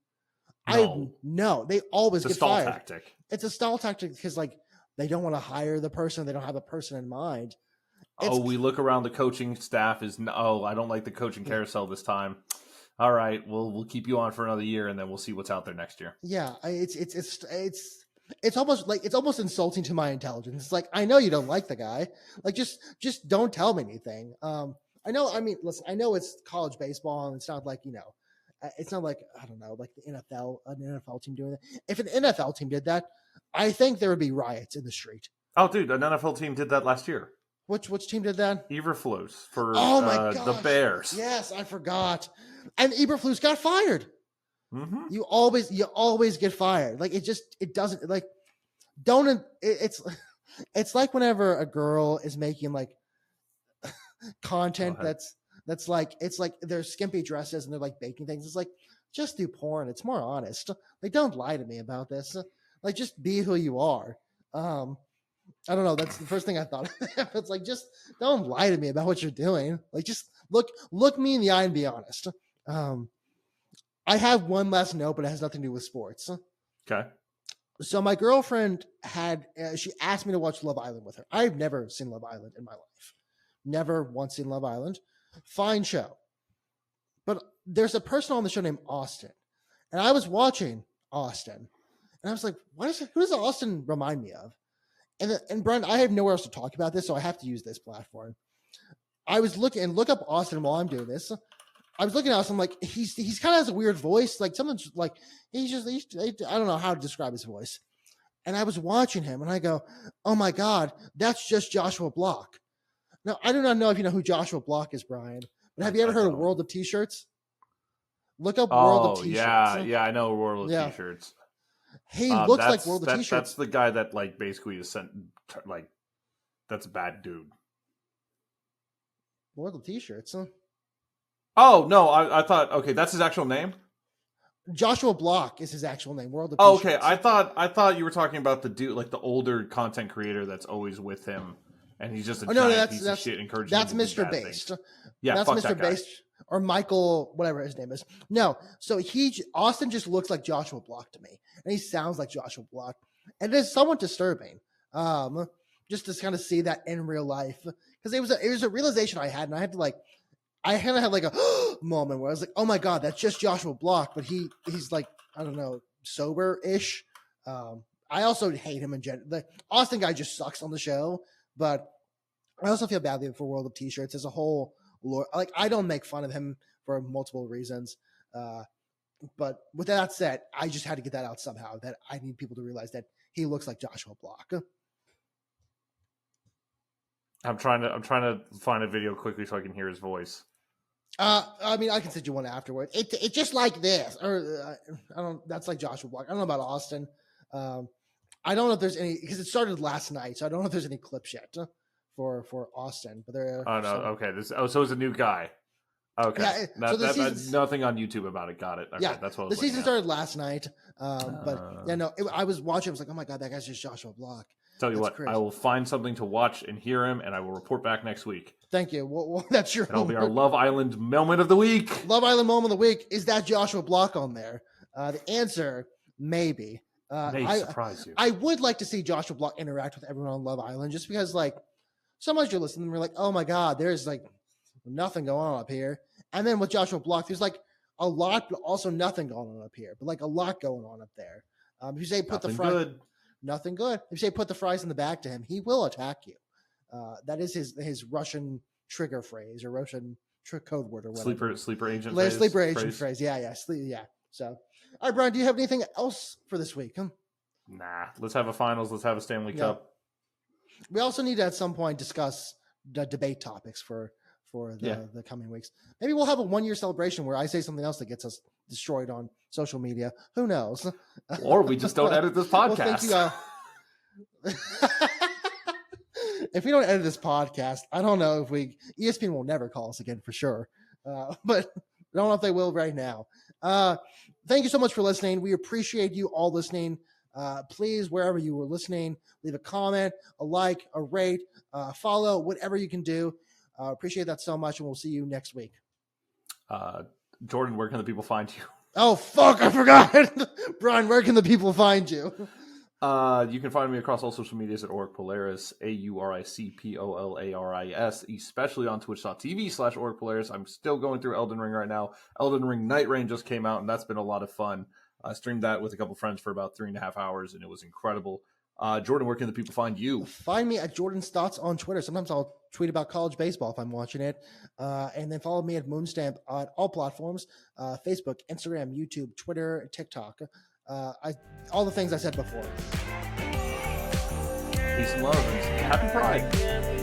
No, they always get fired. Tactic. It's a stall tactic because like they don't want to hire the person. They don't have the person in mind. We look around the coaching staff I don't like the coaching carousel this time. All right, we'll keep you on for another year, and then we'll see what's out there next year. Yeah, it's almost insulting to my intelligence. It's like, I know you don't like the guy. Like, just don't tell me anything. I know. I mean, listen, I know it's college baseball, and it's not like it's not like I don't know, like an NFL team doing that. If an NFL team did that, I think there would be riots in the street. Oh, dude, an NFL team did that last year. Which team did that? Eberflus for the Bears. Yes, I forgot. And Eberflus got fired. Mm-hmm. You always get fired. Like it doesn't like don't. It's like whenever a girl is making like content that's like it's like they're skimpy dresses and they're like baking things. It's like just do porn. It's more honest. Like don't lie to me about this. Like just be who you are. I don't know. That's the first thing I thought. It's like, just don't lie to me about what you're doing. Like, just look me in the eye and be honest. I have one last note, but it has nothing to do with sports. Okay. So my girlfriend she asked me to watch Love Island with her. I've never seen Love Island in my life. Never once seen Love Island. Fine show. But there's a person on the show named Austin. And I was watching Austin, and I was like, who does Austin remind me of? And Brian, I have nowhere else to talk about this, so I have to use this platform. I was look up Austin while I'm doing this. I was looking at Austin, like he's kind of has a weird voice, like someone's like I don't know how to describe his voice. And I was watching him, and I go, "Oh my God, that's just Joshua Block." Now I do not know if you know who Joshua Block is, Brian, but have you ever heard of World of T-Shirts? Look up World of T-Shirts. Yeah, I know World of T-Shirts. He looks like World of T-Shirts. That's the guy that like basically is sent like that's a bad dude. World of T-Shirts. Huh? Oh no, I thought okay, that's his actual name. Joshua Block is his actual name. World of T-Shirts. Okay, I thought you were talking about the dude, like the older content creator that's always with him, and he's just a giant piece of shit encouraging. That's Mr. Based. Yeah, that's Mr. Based or Michael, whatever his name is. No, so Austin just looks like Joshua Block to me, and he sounds like Joshua Block, and it is somewhat disturbing. Just to kind of see that in real life, because it was a realization I had, and I had to I kind of had like a moment where I was like, oh my God, that's just Joshua Block, but he's like, I don't know, sober-ish. I also hate him in general. The Austin guy just sucks on the show, but I also feel badly for World of T-Shirts as a whole. Like, I don't make fun of him for multiple reasons. But with that said, I just had to get that out somehow, that I need people to realize that he looks like Joshua Block. I'm trying to find a video quickly so I can hear his voice. I mean, I can send you one afterwards. It's just like this, or I don't. That's like Joshua Block. I don't know about Austin. I don't know if there's any, because it started last night, so I don't know if there's any clips yet for Austin. But there. Oh no. Okay. So it's a new guy. Okay. Yeah, that's nothing on YouTube about it. Got it. Okay, yeah. That's what the season started last night. But yeah, no. I was watching. I was like, oh my God, that guy's just Joshua Block. Tell you what, crazy. I will find something to watch and hear him, and I will report back next week. Thank you. Well, that's your. That'll be our Love Island moment of the week. Love Island moment of the week. Is that Joshua Block on there? The answer, maybe. May surprise you. I would like to see Joshua Block interact with everyone on Love Island, just because, like, sometimes you're listening and we're like, oh my God, there's like nothing going on up here. And then with Joshua Block, there's like a lot, but also nothing going on up here, but like a lot going on up there. If you say put nothing the fries, good. Nothing good. If you say put the fries in the back to him, he will attack you. That is his Russian trigger phrase or Russian code word or whatever. Sleeper agent phrase. Sleeper agent phrase. Yeah. So, all right, Brian, do you have anything else for this week? Nah. Let's have a finals. Let's have a Stanley Cup. We also need to at some point discuss the debate topics for the coming weeks. Maybe we'll have a 1-year celebration where I say something else that gets us destroyed on social media. Who knows? Or we just don't edit this podcast. Well, thank you. If we don't edit this podcast, I don't know if ESPN will never call us again for sure. But I don't know if they will right now. Thank you so much for listening. We appreciate you all listening. Please, wherever you were listening, leave a comment, a like, a rate, follow, whatever you can do. Appreciate that so much, and we'll see you next week. Jordan, where can the people find you? Oh, fuck, I forgot. Brian, where can the people find you? You can find me across all social medias at Auric Polaris, AURICPOLARIS, especially on twitch.tv/Auric Polaris. I'm still going through Elden Ring right now. Elden Ring Night Rain just came out, and that's been a lot of fun. I streamed that with a couple friends for about 3.5 hours, and it was incredible. Jordan, where can the people find you? Find me at Jordan's Thoughts on Twitter. Sometimes I'll tweet about college baseball if I'm watching it. And then follow me at Moon Stamp on all platforms, Facebook, Instagram, YouTube, Twitter, TikTok. All the things I said before. Peace and love, and happy Pride.